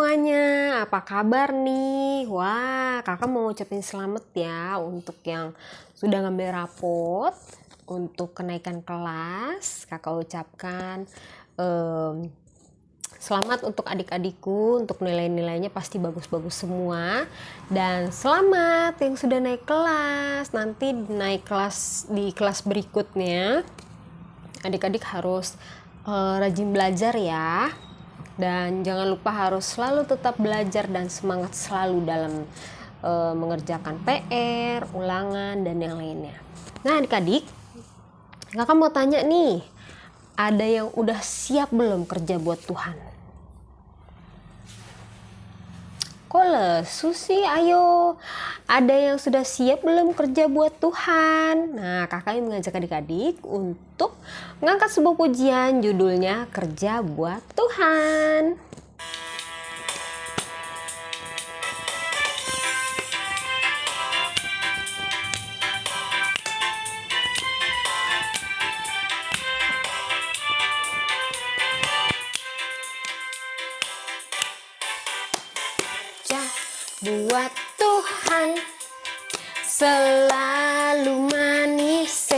semuanya, apa kabar nih? Wah, kakak mau ngucapin selamat ya untuk yang sudah ngambil rapot, untuk kenaikan kelas. Kakak ucapkan selamat untuk adik-adikku, untuk nilai-nilainya pasti bagus-bagus semua. Dan selamat yang sudah naik kelas, nanti naik kelas di kelas berikutnya. Adik-adik harus rajin belajar ya. Dan jangan lupa harus selalu tetap belajar dan semangat selalu dalam mengerjakan PR, ulangan, dan yang lainnya. Nah adik-adik, kakak mau tanya nih, ada yang udah siap belum kerja buat Tuhan? Kok lesu sih? Ayo, ada yang sudah siap belum kerja buat Tuhan? Nah, kakak ingin mengajak adik-adik untuk mengangkat sebuah pujian judulnya Kerja Buat Tuhan. Buat Tuhan selalu manis,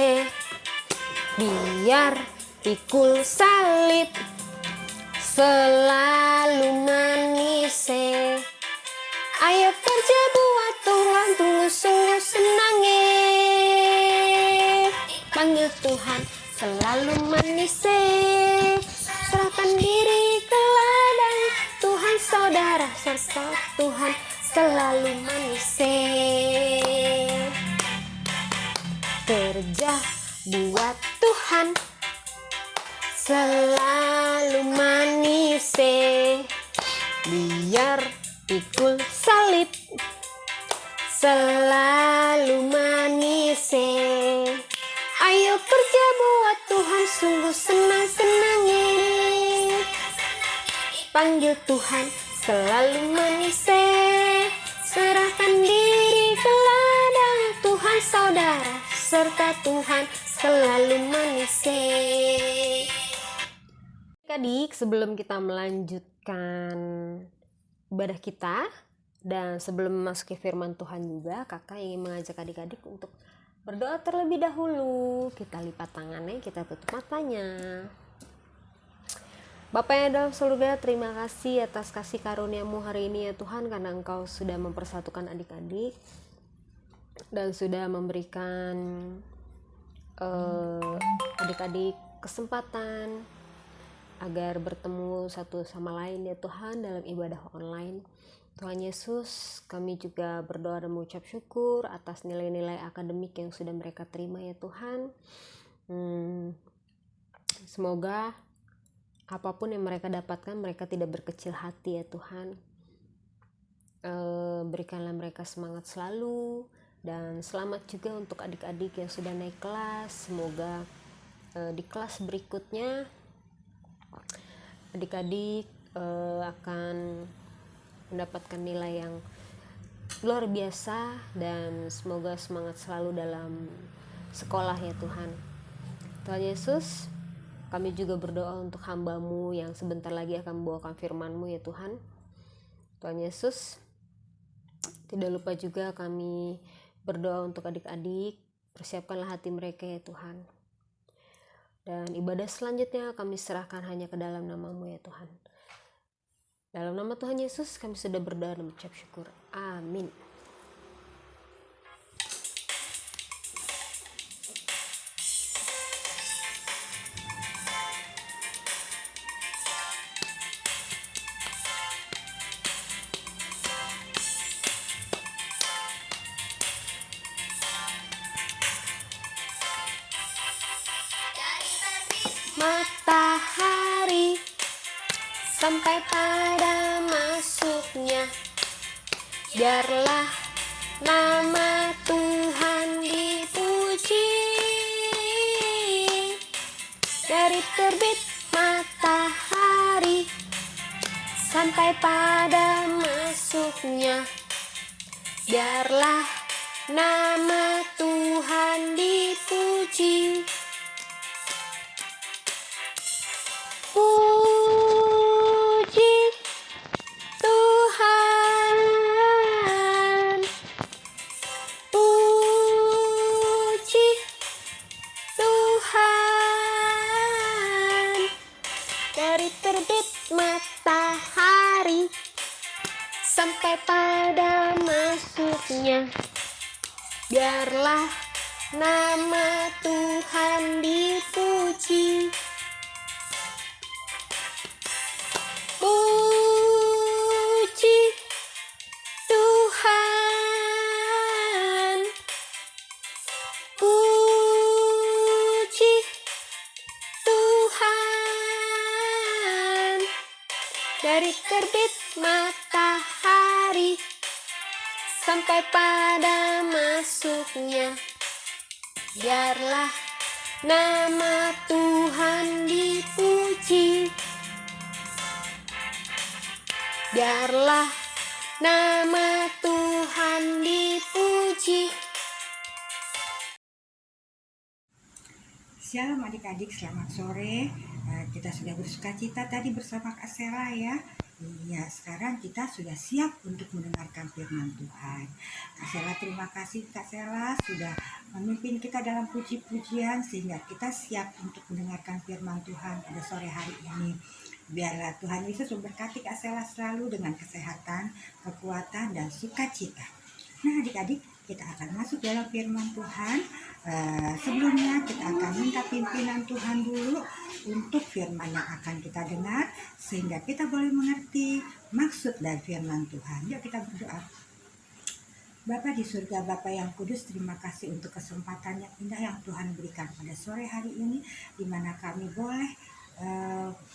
biar pikul salib selalu manis. Ayo kerja buat Tuhan, tunggu sungguh senangnya. Panggil Tuhan selalu manis, serahkan diri ke ladang Tuhan, saudara serta Tuhan selalu manis. Kerja buat Tuhan selalu manis, biar pikul salib selalu manis. Ayo kerja buat Tuhan, sungguh senang-senangnya. Panggil Tuhan selalu manis, serahkan diri ke ladang Tuhan, saudara serta Tuhan selalu manis. Adik, sebelum kita melanjutkan ibadah kita dan sebelum memasuki firman Tuhan juga, kakak ingin mengajak adik-adik untuk berdoa terlebih dahulu. Kita lipat tangannya, kita tutup matanya. Bapa yang dalam surga, terima kasih atas kasih karuniamu hari ini ya Tuhan, karena Engkau sudah mempersatukan adik-adik dan sudah memberikan adik-adik kesempatan agar bertemu satu sama lain ya Tuhan dalam ibadah online. Tuhan Yesus, kami juga berdoa dan mengucap syukur atas nilai-nilai akademik yang sudah mereka terima ya Tuhan. Semoga apapun yang mereka dapatkan, mereka tidak berkecil hati ya Tuhan. Berikanlah mereka semangat selalu. Dan selamat juga untuk adik-adik yang sudah naik kelas. Semoga di kelas berikutnya adik-adik akan mendapatkan nilai yang luar biasa. Dan semoga semangat selalu dalam sekolah ya Tuhan. Tuhan Yesus, kami juga berdoa untuk hamba-Mu yang sebentar lagi akan membawakan firman-Mu ya Tuhan. Tuhan Yesus, tidak lupa juga kami berdoa untuk adik-adik, persiapkanlah hati mereka ya Tuhan. Dan ibadah selanjutnya kami serahkan hanya ke dalam nama-Mu ya Tuhan. Dalam nama Tuhan Yesus kami sudah berdoa dan mengucap syukur. Amin. Matahari sampai pada masuknya, biarlah nama Tuhan dipuji. Dari terbit matahari sampai pada masuknya, biarlah nama Tuhan dipuji. Puji Tuhan. dari terbit matahari sampai pada masuknya. Biarlah nama Tuhan dipuji. Puji Tuhan, puji Tuhan. Dari terbit matahari sampai pada masuknya. Biarlah nama Tuhan dipuji. Biarlah nama Tuhan dipuji. Shalom adik-adik, selamat sore. Kita sudah bersukacita tadi bersama Kak Sela ya. Iya, sekarang kita sudah siap untuk mendengarkan firman Tuhan. Kak Sela, terima kasih Kak Sela sudah memimpin kita dalam puji-pujian sehingga kita siap untuk mendengarkan firman Tuhan pada sore hari ini. Biarlah Tuhan Yesus memberkati Kak Sela selalu dengan kesehatan, kekuatan, dan sukacita. Nah adik-adik, kita akan masuk dalam firman Tuhan. Sebelumnya kita akan minta pimpinan Tuhan dulu untuk firman yang akan kita dengar, sehingga kita boleh mengerti maksud dari firman Tuhan. Yuk kita berdoa. Bapa di surga, Bapa yang kudus, terima kasih untuk kesempatan yang indah yang Tuhan berikan pada sore hari ini, di mana kami boleh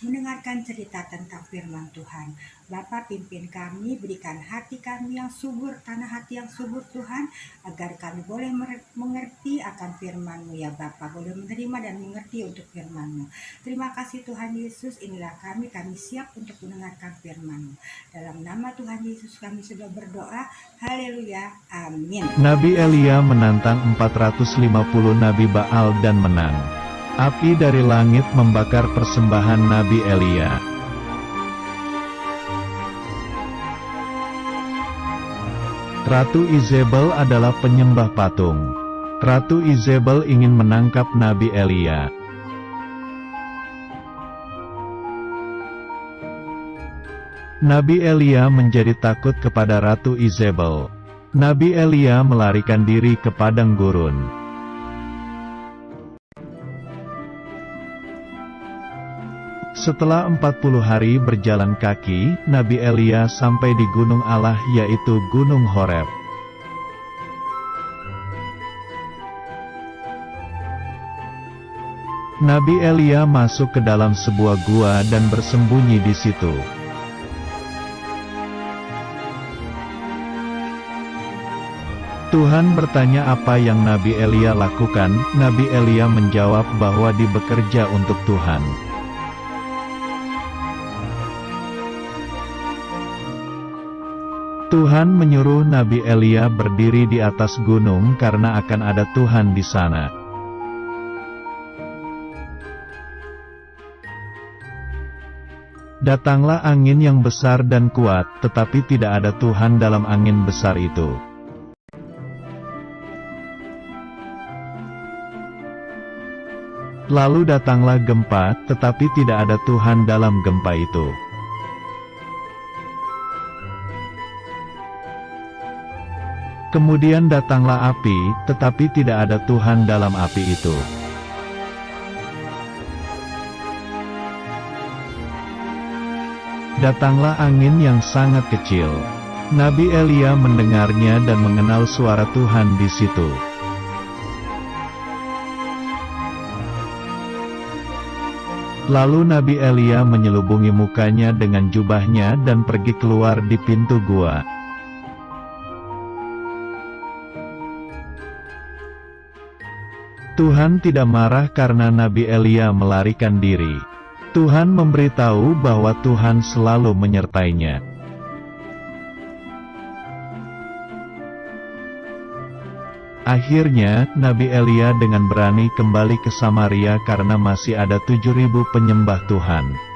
mendengarkan cerita tentang firman Tuhan. Bapa, pimpin kami, berikan hati kami yang subur, tanah hati yang subur Tuhan, agar kami boleh mengerti akan firman-Mu ya Bapa, boleh menerima dan mengerti untuk firman-Mu. Terima kasih Tuhan Yesus, inilah kami siap untuk mendengarkan firman-Mu. Dalam nama Tuhan Yesus kami sudah berdoa, haleluya, amin. Nabi Elia menantang 450 Nabi Baal dan menang. Api dari langit membakar persembahan Nabi Elia. Ratu Izebel adalah penyembah patung. Ratu Izebel ingin menangkap Nabi Elia. Nabi Elia menjadi takut kepada Ratu Izebel. Nabi Elia melarikan diri ke padang gurun. Setelah 40 hari berjalan kaki, Nabi Elia sampai di gunung Allah yaitu Gunung Horeb. Nabi Elia masuk ke dalam sebuah gua dan bersembunyi di situ. Tuhan bertanya apa yang Nabi Elia lakukan. Nabi Elia menjawab bahwa dia bekerja untuk Tuhan. Tuhan menyuruh Nabi Elia berdiri di atas gunung karena akan ada Tuhan di sana. Datanglah angin yang besar dan kuat, tetapi tidak ada Tuhan dalam angin besar itu. Lalu datanglah gempa, tetapi tidak ada Tuhan dalam gempa itu. Kemudian datanglah api, tetapi tidak ada Tuhan dalam api itu. Datanglah angin yang sangat kecil. Nabi Elia mendengarnya dan mengenal suara Tuhan di situ. Lalu Nabi Elia menyelubungi mukanya dengan jubahnya dan pergi keluar di pintu gua. Tuhan tidak marah karena Nabi Elia melarikan diri. Tuhan memberitahu bahwa Tuhan selalu menyertainya. Akhirnya, Nabi Elia dengan berani kembali ke Samaria karena masih ada 7.000 penyembah Tuhan.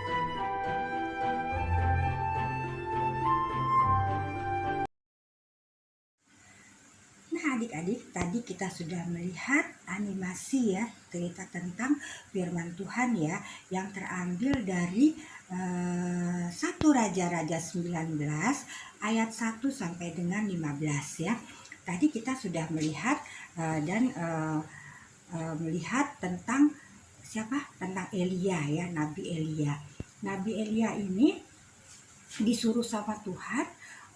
Adik-adik, tadi kita sudah melihat animasi ya, cerita tentang firman Tuhan ya, yang terambil dari 1 Raja-Raja 19 ayat 1 sampai dengan 15 ya. Tadi kita sudah melihat dan melihat tentang siapa? Tentang Elia ya, Nabi Elia. Nabi Elia ini disuruh sama Tuhan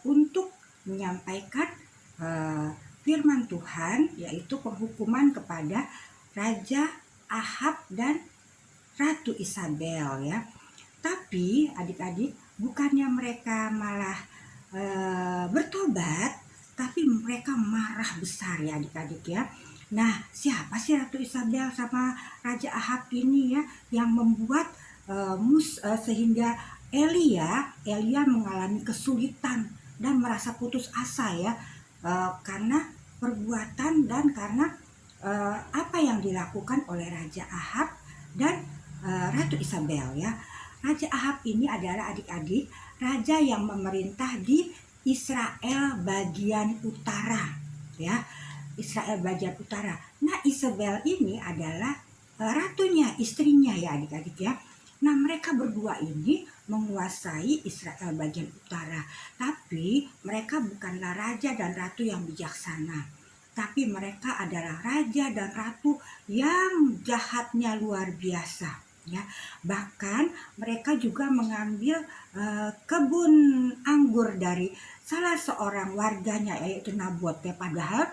untuk menyampaikan firman Tuhan, yaitu penghukuman kepada Raja Ahab dan Ratu Isabel ya. Tapi adik-adik, bukannya mereka malah bertobat, tapi mereka marah besar ya adik-adik ya. Nah, siapa sih Ratu Isabel sama Raja Ahab ini ya yang membuat sehingga Elia mengalami kesulitan dan merasa putus asa ya, karena perbuatan dan karena apa yang dilakukan oleh Raja Ahab dan Ratu Isabel ya. Raja Ahab ini adalah adik-adik raja yang memerintah di Israel bagian utara ya. Israel bagian utara. Nah, Isabel ini adalah ratunya, istrinya ya adik-adik ya. Nah, mereka berdua ini menguasai Israel bagian utara. Tapi mereka bukanlah raja dan ratu yang bijaksana. Tapi mereka adalah raja dan ratu yang jahatnya luar biasa ya. Bahkan mereka juga mengambil kebun anggur dari salah seorang warganya, yaitu Nabot ya. Padahal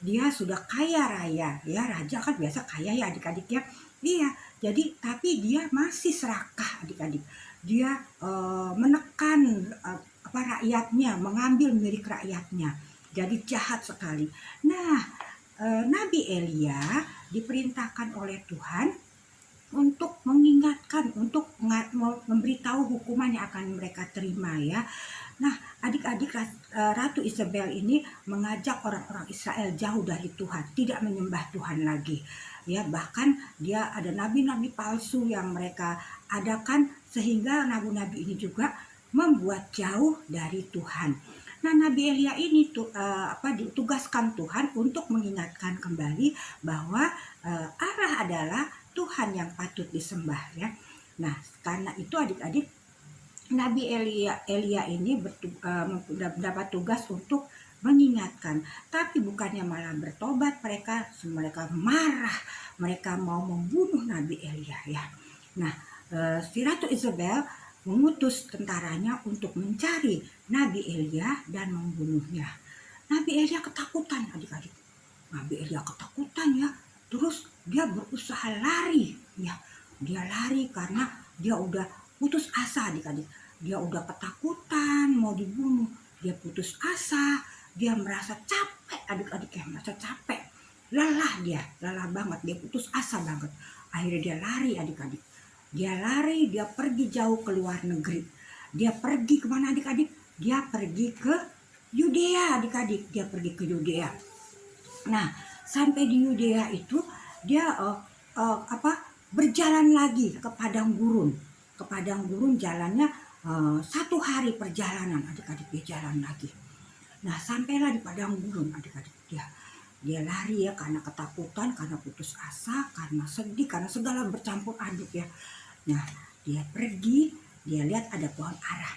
dia sudah kaya raya ya, raja kan biasa kaya ya adik-adik ya. Iya, jadi tapi dia masih serakah adik-adik. Dia menekan rakyatnya, mengambil milik rakyatnya. Jadi jahat sekali. Nah, Nabi Elia diperintahkan oleh Tuhan untuk mengingatkan, untuk memberitahu hukuman yang akan mereka terima ya. Nah, adik-adik, Ratu Isabel ini mengajak orang-orang Israel jauh dari Tuhan, tidak menyembah Tuhan lagi. Ya, bahkan dia ada nabi-nabi palsu yang mereka adakan sehingga nabi-nabi ini juga membuat jauh dari Tuhan. Nah, Nabi Elia ini ditugaskan Tuhan untuk mengingatkan kembali bahwa Allah adalah Tuhan yang patut disembah ya. Nah, karena itu adik-adik, Nabi Elia ini mendapat tugas untuk mengingatkan, tapi bukannya malah bertobat, mereka marah, mereka mau membunuh Nabi Elia ya. Nah, si Ratu Isabel mengutus tentaranya untuk mencari Nabi Elia dan membunuhnya. Nabi Elia ketakutan adik-adik. Nabi Elia ketakutan ya. Terus dia berusaha lari ya. Dia lari karena dia udah putus asa adik-adik. Dia udah ketakutan mau dibunuh. Dia putus asa. Dia merasa capek adik-adik ya. Merasa capek. Lelah banget. Dia putus asa banget. Akhirnya dia lari adik-adik. Dia lari, dia pergi jauh ke luar negeri. Dia pergi kemana adik-adik? Dia pergi ke Yudea adik-adik. Dia pergi ke Yudea. Nah, sampai di Yudea itu dia berjalan lagi ke padang gurun. Ke padang gurun jalannya 1 hari perjalanan adik-adik, dia jalan lagi. Nah, sampailah di padang gurun adik-adik. Dia lari ya karena ketakutan, karena putus asa, karena sedih, karena segala bercampur aduk ya. Nah, dia pergi, dia lihat ada pohon ara.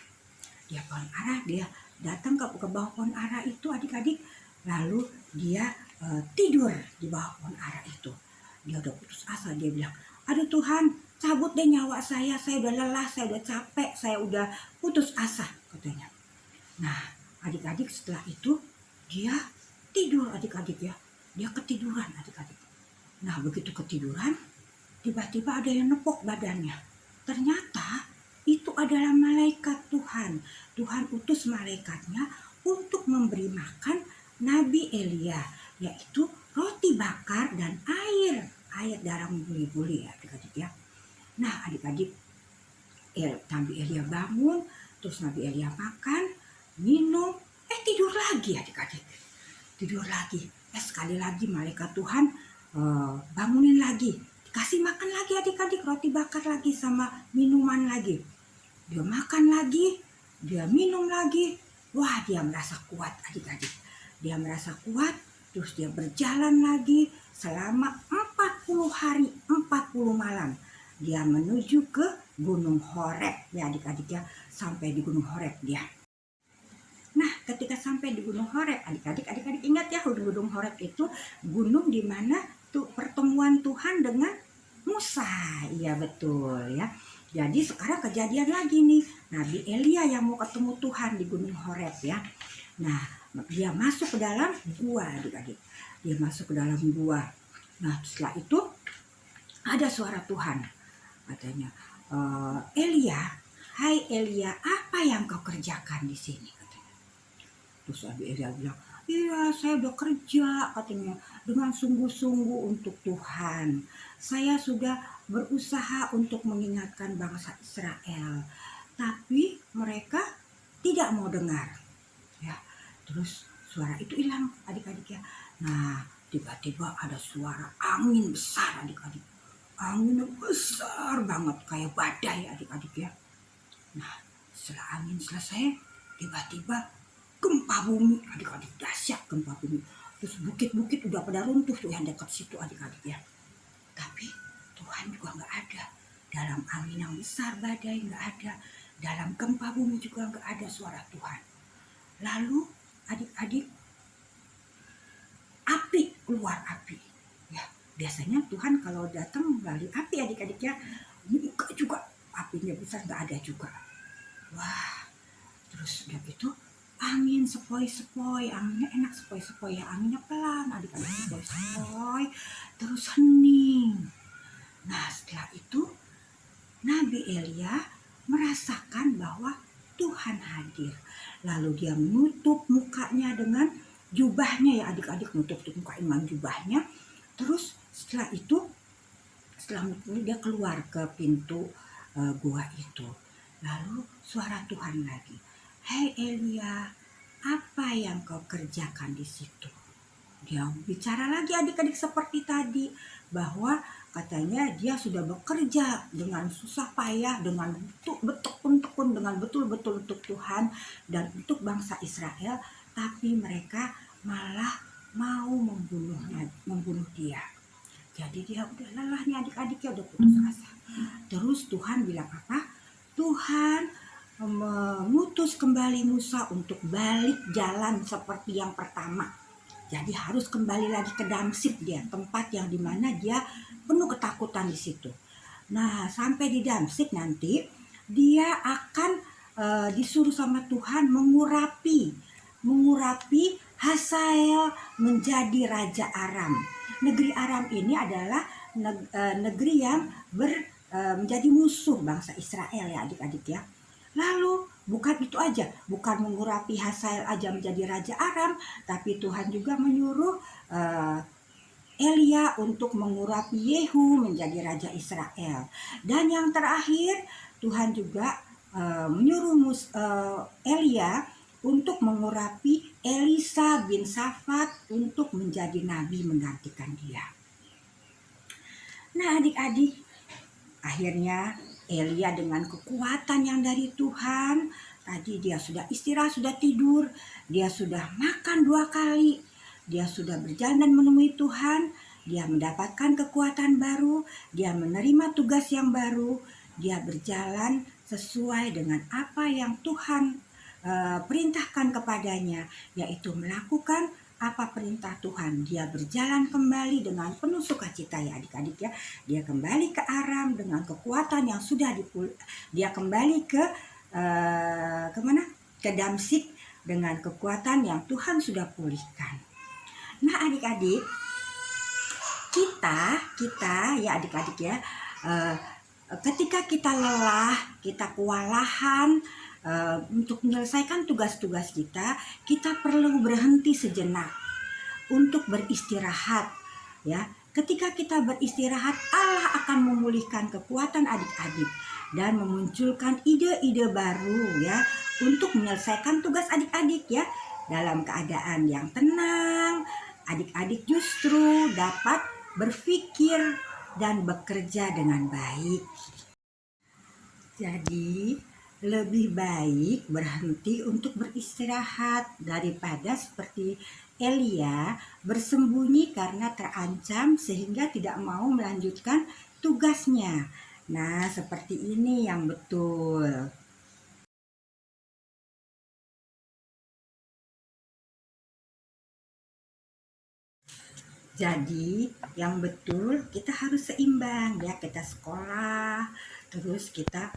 Dia datang ke bawah pohon ara itu adik-adik. Lalu dia tidur di bawah pohon ara itu. Dia udah putus asa, dia bilang, aduh Tuhan, cabut deh nyawa saya udah lelah, saya udah capek, saya udah putus asa katanya. Nah, adik-adik, setelah itu dia tidur adik-adik ya. Dia ketiduran adik-adik. Nah, begitu ketiduran, tiba-tiba ada yang nepuk badannya. Ternyata itu adalah malaikat Tuhan. Tuhan utus malaikatnya untuk memberi makan Nabi Elia, yaitu roti bakar dan air darah membuli-buli ya adik-adik ya. Nah, adik-adik, Nabi Elia bangun, terus Nabi Elia makan, minum, tidur lagi adik-adik. Tidur lagi. Sekali lagi malaikat Tuhan bangunin lagi. Kasih makan lagi adik-adik, roti bakar lagi sama minuman lagi. Dia makan lagi, dia minum lagi. Wah, dia merasa kuat adik-adik. Dia merasa kuat, terus dia berjalan lagi selama 40 hari, 40 malam. Dia menuju ke Gunung Horeb ya adik-adik ya, sampai di Gunung Horeb dia. Nah, ketika sampai di Gunung Horeb, adik-adik ingat ya, Gunung Horeb itu gunung di mana tuh pertemuan Tuhan dengan Musa. Iya betul ya. Jadi sekarang kejadian lagi nih, Nabi Elia yang mau ketemu Tuhan di Gunung Horeb ya. Nah, dia masuk ke dalam gua adik-adik. Dia masuk ke dalam gua. Nah, setelah itu ada suara Tuhan. Katanya, Elia, hai Elia, apa yang kau kerjakan di sini? Katanya. Terus Nabi Elia bilang, iya saya udah kerja katanya dengan sungguh-sungguh untuk Tuhan. Saya sudah berusaha untuk mengingatkan bangsa Israel. Tapi mereka tidak mau dengar. Ya, terus suara itu hilang adik-adik ya. Nah, tiba-tiba ada suara angin besar adik-adik. Angin besar banget kayak badai adik-adik ya. Nah, setelah angin selesai, tiba-tiba gempa bumi adik-adik, dahsyat gempa bumi. Terus bukit-bukit udah pada runtuh tuh yang dekat situ adik-adik ya. Tapi Tuhan juga nggak ada. Dalam angin yang besar badai nggak ada. Dalam gempa bumi juga nggak ada suara Tuhan. Lalu adik-adik, api keluar api. Ya, biasanya Tuhan kalau datang melalui api adik-adik ya, buka juga apinya besar nggak ada juga. Wah, terus udah gitu angin sepoi-sepoi, anginnya enak sepoi-sepoi ya, anginnya pelan adik-adik sepoi-sepoi, terus hening. Nah setelah itu Nabi Elia merasakan bahwa Tuhan hadir. Lalu dia menutup mukanya dengan jubahnya ya adik-adik, menutup muka dengan jubahnya. Terus setelah itu, setelah itu dia keluar ke pintu gua itu. Lalu suara Tuhan lagi, hei Elia, apa yang kau kerjakan di situ? Dia bicara lagi adik-adik seperti tadi, bahwa katanya dia sudah bekerja dengan susah payah, dengan betul-betul dengan betul-betul untuk Tuhan dan untuk bangsa Israel, tapi mereka malah mau membunuh dia. Jadi dia udah lelah nih adik-adiknya, udah putus asa. Terus Tuhan bilang apa? Tuhan mengutus kembali Musa untuk balik jalan seperti yang pertama. Jadi harus kembali lagi ke Damsyik dia, tempat yang dimana dia penuh ketakutan di situ. Nah, sampai di Damsyik nanti dia akan disuruh sama Tuhan mengurapi Hazael menjadi raja Aram. Negeri Aram ini adalah negeri yang menjadi musuh bangsa Israel ya adik-adik ya. Lalu bukan itu aja, bukan mengurapi Hazael aja menjadi raja Aram, tapi Tuhan juga menyuruh Elia untuk mengurapi Yehu menjadi raja Israel. Dan yang terakhir Tuhan juga menyuruh Elia untuk mengurapi Elisa bin Safat untuk menjadi nabi menggantikan dia. Nah adik-adik, akhirnya Elia dengan kekuatan yang dari Tuhan, tadi dia sudah istirahat, sudah tidur, dia sudah makan 2 kali, dia sudah berjalan dan menemui Tuhan, dia mendapatkan kekuatan baru, dia menerima tugas yang baru, dia berjalan sesuai dengan apa yang Tuhan perintahkan kepadanya, yaitu melakukan apa perintah Tuhan. Dia berjalan kembali dengan penuh sukacita ya adik-adik ya. Dia kembali ke Aram dengan kekuatan yang sudah dia kembali ke kemana? Ke Damsyik dengan kekuatan yang Tuhan sudah pulihkan. Nah adik-adik, kita ya adik-adik ya, ketika kita lelah, kita kewalahan untuk menyelesaikan tugas-tugas kita perlu berhenti sejenak untuk beristirahat ya. Ketika kita beristirahat, Allah akan memulihkan kekuatan adik-adik dan memunculkan ide-ide baru ya untuk menyelesaikan tugas adik-adik ya. Dalam keadaan yang tenang, adik-adik justru dapat berpikir dan bekerja dengan baik. Jadi lebih baik berhenti untuk beristirahat daripada seperti Elia bersembunyi karena terancam sehingga tidak mau melanjutkan tugasnya. Nah, seperti ini yang betul. Jadi yang betul kita harus seimbang ya, kita sekolah, terus kita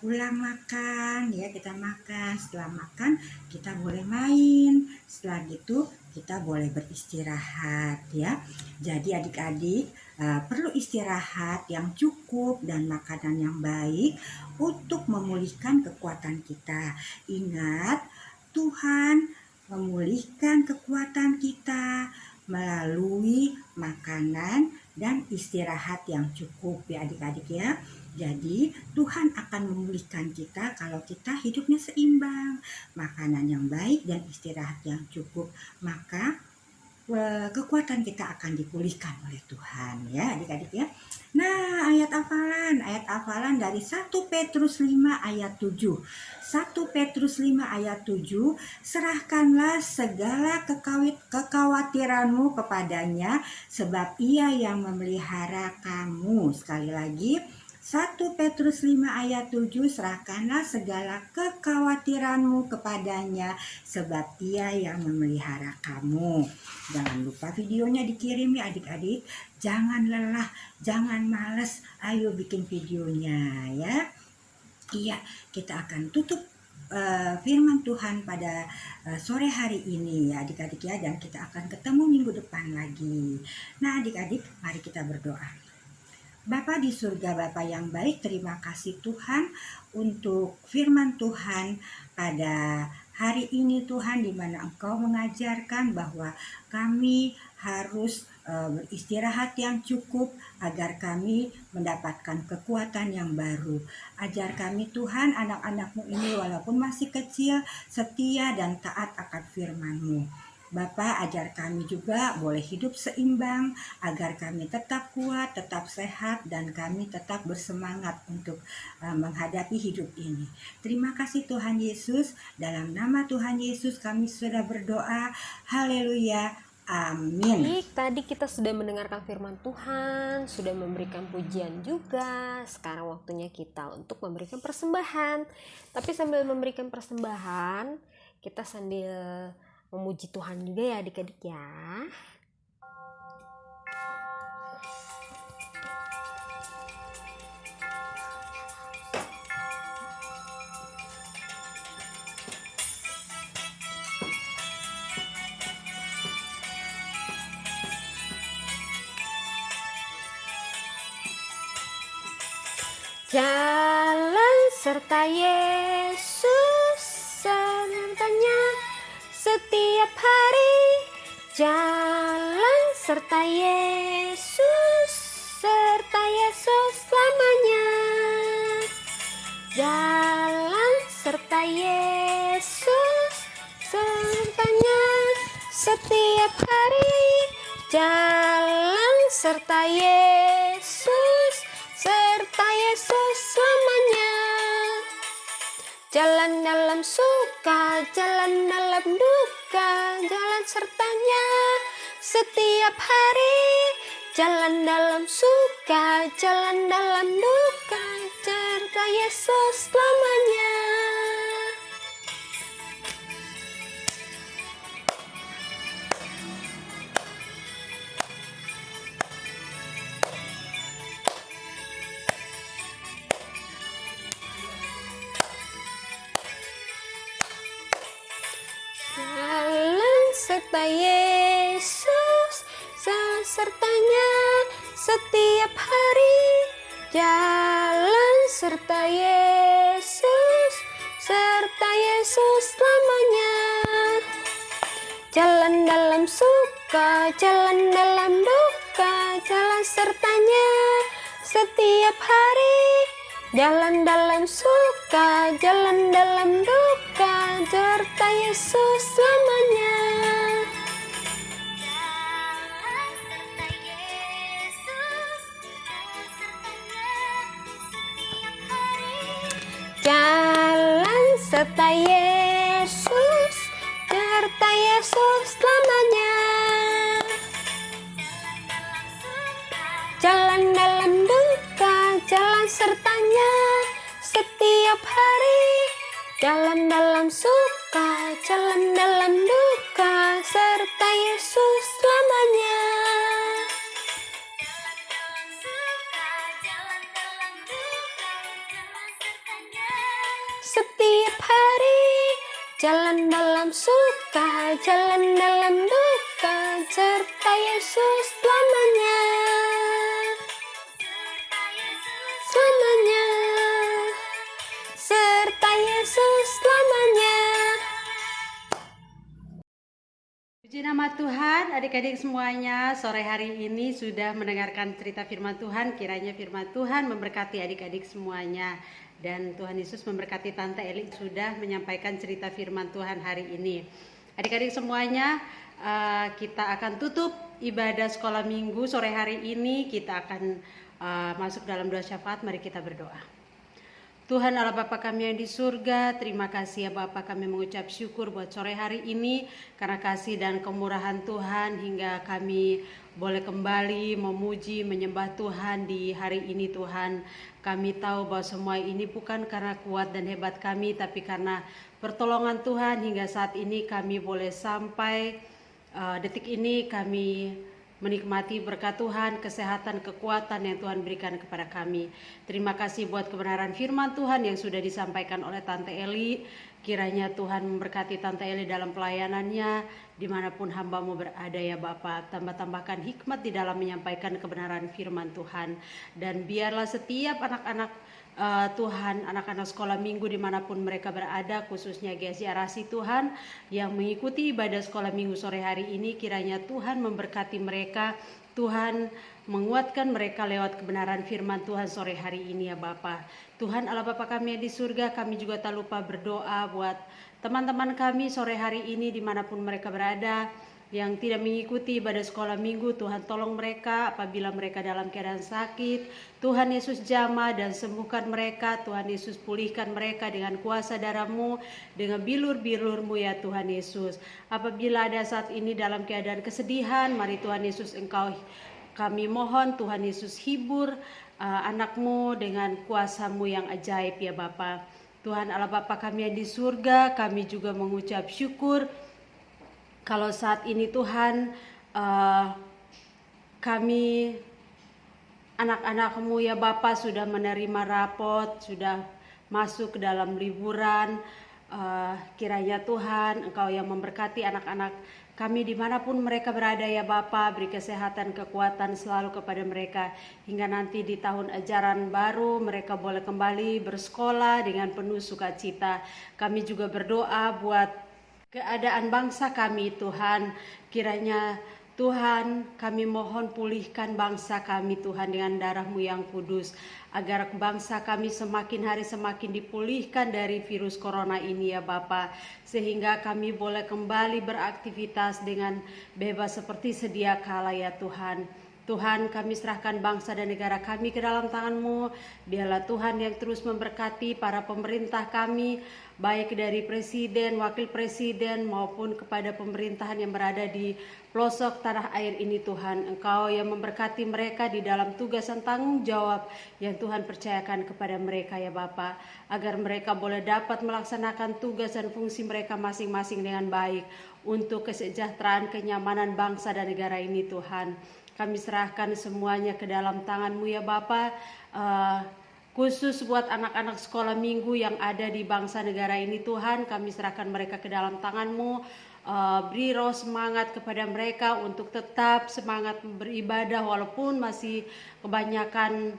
pulang makan ya, kita makan, setelah makan kita boleh main, setelah gitu kita boleh beristirahat ya. Jadi adik-adik perlu istirahat yang cukup dan makanan yang baik untuk memulihkan kekuatan kita. Ingat, Tuhan memulihkan kekuatan kita melalui makanan dan istirahat yang cukup ya adik-adik ya. Jadi Tuhan akan memulihkan kita kalau kita hidupnya seimbang, makanan yang baik dan istirahat yang cukup, maka kekuatan kita akan dipulihkan oleh Tuhan ya adik-adik ya. Nah, ayat hafalan dari 1 Petrus 5 ayat 7. 1 Petrus 5 ayat 7, serahkanlah segala kekhawatiranmu kepadanya sebab ia yang memelihara kamu. Sekali lagi, 1 Petrus 5 ayat 7, serahkanlah segala kekhawatiranmu kepadanya sebab ia yang memelihara kamu. Jangan lupa videonya dikirim ya adik-adik. Jangan lelah, jangan males, ayo bikin videonya ya. Iya, kita akan tutup firman Tuhan pada sore hari ini ya adik-adik ya, dan kita akan ketemu minggu depan lagi. Nah adik-adik, mari kita berdoa. Bapa di surga, Bapa yang baik, terima kasih Tuhan untuk firman Tuhan pada hari ini Tuhan, di mana Engkau mengajarkan bahwa kami harus beristirahat yang cukup agar kami mendapatkan kekuatan yang baru. Ajar kami Tuhan, anak-anak-Mu ini walaupun masih kecil, setia dan taat akan firman-Mu. Bapa, ajar kami juga boleh hidup seimbang agar kami tetap kuat, tetap sehat, dan kami tetap bersemangat untuk menghadapi hidup ini. Terima kasih Tuhan Yesus. Dalam nama Tuhan Yesus kami sudah berdoa. Haleluya. Amin. Baik, tadi kita sudah mendengarkan firman Tuhan, sudah memberikan pujian juga. Sekarang waktunya kita untuk memberikan persembahan. Tapi sambil memberikan persembahan, kita sambil memuji Tuhan juga ya adik-adik ya. Jalan serta Yesus sertanya setiap hari. Jalan serta Yesus selamanya. Jalan serta Yesus sertanya setiap hari. Jalan serta Yesus selamanya. Jalan dalam suka, jalan dalam duka, jalan sertanya setiap hari. Jalan dalam suka, jalan dalam duka, serta Yesus selamanya. Jalan serta Yesus sertanya setiap hari. Jalan serta Yesus selamanya. Jalan dalam suka, jalan dalam duka, jalan sertanya setiap hari. Jalan dalam suka, jalan dalam duka, serta Yesus selamanya. Jalan serta Yesus selamanya. Jalan dalam duka, jalan sertanya setiap hari. Jalan dalam suka, jalan dalam duka, serta Yesus selamanya. Setiap hari, jalan dalam suka, jalan dalam duka, serta Yesus selamanya. Selamanya, serta Yesus selamanya. Puji nama Tuhan, adik-adik semuanya, sore hari ini sudah mendengarkan cerita firman Tuhan. Kiranya firman Tuhan memberkati adik-adik semuanya. Dan Tuhan Yesus memberkati Tante Eli sudah menyampaikan cerita firman Tuhan hari ini. Adik-adik semuanya, kita akan tutup ibadah sekolah minggu sore hari ini. Kita akan masuk dalam doa syafaat. Mari kita berdoa. Tuhan Allah Bapa kami yang di surga, terima kasih ya Bapa, kami mengucap syukur buat sore hari ini karena kasih dan kemurahan Tuhan hingga kami boleh kembali memuji, menyembah Tuhan di hari ini Tuhan. Kami tahu bahwa semua ini bukan karena kuat dan hebat kami, tapi karena pertolongan Tuhan hingga saat ini kami boleh sampai detik ini kami menikmati berkat Tuhan, kesehatan, kekuatan yang Tuhan berikan kepada kami. Terima kasih buat kebenaran firman Tuhan yang sudah disampaikan oleh Tante Eli. Kiranya Tuhan memberkati Tante Eli dalam pelayanannya, dimanapun hamba-Mu berada ya Bapa. Tambah-tambahkan hikmat di dalam menyampaikan kebenaran firman Tuhan. Dan biarlah setiap anak-anak Tuhan, anak-anak sekolah minggu dimanapun mereka berada, khususnya GSI Arasi Tuhan yang mengikuti ibadah sekolah minggu sore hari ini, kiranya Tuhan memberkati mereka, Tuhan menguatkan mereka lewat kebenaran firman Tuhan sore hari ini ya Bapa. Tuhan Allah Bapa kami yang di surga, kami juga tak lupa berdoa buat teman-teman kami sore hari ini dimanapun mereka berada, yang tidak mengikuti ibadah sekolah minggu. Tuhan tolong mereka apabila mereka dalam keadaan sakit. Tuhan Yesus jamah dan sembuhkan mereka. Tuhan Yesus pulihkan mereka dengan kuasa darah-Mu, dengan bilur-bilur-Mu ya Tuhan Yesus. Apabila ada saat ini dalam keadaan kesedihan, mari Tuhan Yesus kami mohon Tuhan Yesus hibur anak-Mu dengan kuasa-Mu yang ajaib ya Bapa. Tuhan Allah Bapa kami yang di surga, kami juga mengucap syukur kalau saat ini Tuhan kami anak-anak-Mu ya Bapa sudah menerima rapot, sudah masuk ke dalam liburan. Kiranya Tuhan Engkau yang memberkati anak-anak kami dimanapun mereka berada ya Bapa, beri kesehatan, kekuatan selalu kepada mereka hingga nanti di tahun ajaran baru mereka boleh kembali bersekolah dengan penuh sukacita. Kami juga berdoa buat keadaan bangsa kami Tuhan, kiranya Tuhan kami mohon pulihkan bangsa kami Tuhan dengan darah-Mu yang kudus, agar bangsa kami semakin hari semakin dipulihkan dari virus corona ini ya Bapa, sehingga kami boleh kembali beraktivitas dengan bebas seperti sedia kala ya Tuhan. Tuhan kami serahkan bangsa dan negara kami ke dalam tangan-Mu. Biarlah Tuhan yang terus memberkati para pemerintah kami, baik dari presiden, wakil presiden maupun kepada pemerintahan yang berada di pelosok tanah air ini Tuhan. Engkau yang memberkati mereka di dalam tugas dan tanggung jawab yang Tuhan percayakan kepada mereka ya Bapa, agar mereka boleh dapat melaksanakan tugas dan fungsi mereka masing-masing dengan baik untuk kesejahteraan, kenyamanan bangsa dan negara ini Tuhan. Kami serahkan semuanya ke dalam tangan-Mu ya Bapa, khusus buat anak-anak sekolah minggu yang ada di bangsa negara ini Tuhan, kami serahkan mereka ke dalam tangan-Mu. Beri roh semangat kepada mereka untuk tetap semangat beribadah walaupun masih kebanyakan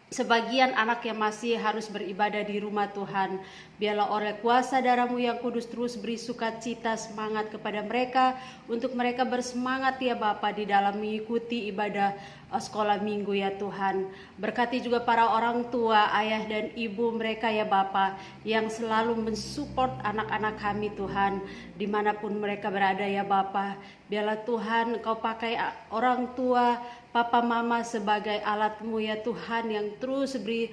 sebagian anak yang masih harus beribadah di rumah Tuhan. Biarlah oleh kuasa darah-Mu yang kudus terus beri sukacita, semangat kepada mereka, untuk mereka bersemangat ya Bapa di dalam mengikuti ibadah sekolah minggu ya Tuhan. Berkati juga para orang tua, ayah dan ibu mereka ya Bapa, yang selalu mensupport anak-anak kami Tuhan, dimanapun mereka berada ya Bapa. Biarlah Tuhan Engkau pakai orang tua, papa mama sebagai alat-Mu ya Tuhan, yang terus beri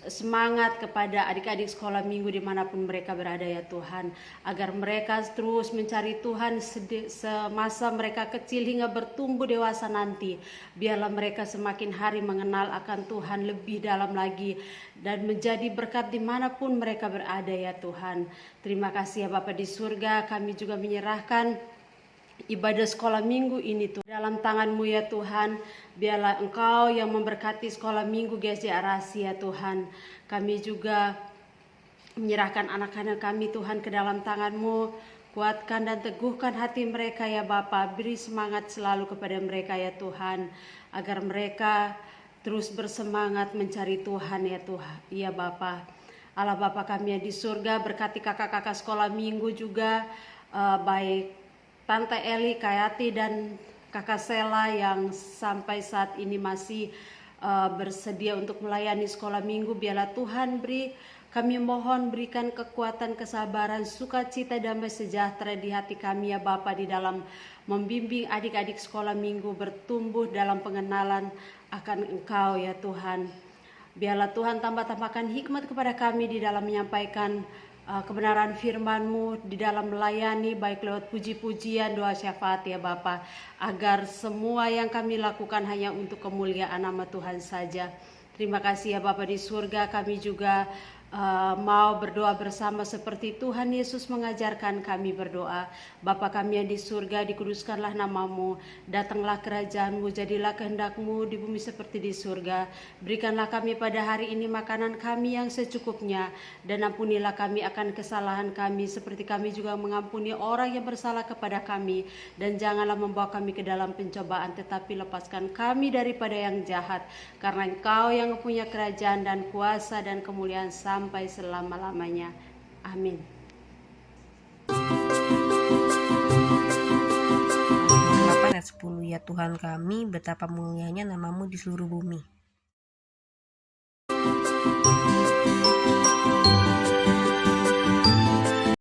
semangat kepada adik-adik sekolah minggu dimanapun mereka berada ya Tuhan, agar mereka terus mencari Tuhan semasa mereka kecil hingga bertumbuh dewasa nanti. Biarlah mereka semakin hari mengenal akan Tuhan lebih dalam lagi dan menjadi berkat dimanapun mereka berada ya Tuhan. Terima kasih ya Bapa di surga, kami juga menyerahkan ibadah sekolah minggu ini Tuhan dalam tangan-Mu ya Tuhan. Biarlah Engkau yang memberkati sekolah minggu GSJ Arasi ya Tuhan. Kami juga menyerahkan anak-anak kami Tuhan ke dalam tangan-Mu. Kuatkan dan teguhkan hati mereka ya Bapa. Beri semangat selalu kepada mereka ya Tuhan, agar mereka terus bersemangat mencari Tuhan ya Tuhan. Ya Bapa. Allah Bapa kami yang di surga, berkati kakak-kakak sekolah minggu juga, baik Tante Eli, Kayati dan Kakak Sela yang sampai saat ini masih bersedia untuk melayani sekolah minggu. Biarlah Tuhan kami mohon berikan kekuatan, kesabaran, sukacita, damai sejahtera di hati kami ya Bapa, di dalam membimbing adik-adik sekolah minggu bertumbuh dalam pengenalan akan Engkau ya Tuhan. Biarlah Tuhan tambahkan hikmat kepada kami di dalam menyampaikan kebenaran firman-Mu, di dalam melayani baik lewat puji-pujian, doa syafaat ya Bapa, agar semua yang kami lakukan hanya untuk kemuliaan nama Tuhan saja. Terima kasih ya Bapa di surga, kami juga mau berdoa bersama seperti Tuhan Yesus mengajarkan kami berdoa. Bapa kami yang di surga, dikuduskanlah nama-Mu, datanglah kerajaan-Mu, jadilah kehendak-Mu di bumi seperti di surga. Berikanlah kami pada hari ini makanan kami yang secukupnya, dan ampunilah kami akan kesalahan kami seperti kami juga mengampuni orang yang bersalah kepada kami, dan janganlah membawa kami ke dalam pencobaan, tetapi lepaskan kami daripada yang jahat, karena Engkau yang punya kerajaan dan kuasa dan kemuliaan sampai selama-lamanya. Amin. Ayat 10, ya Tuhan kami, betapa mulianya nama-Mu di seluruh bumi.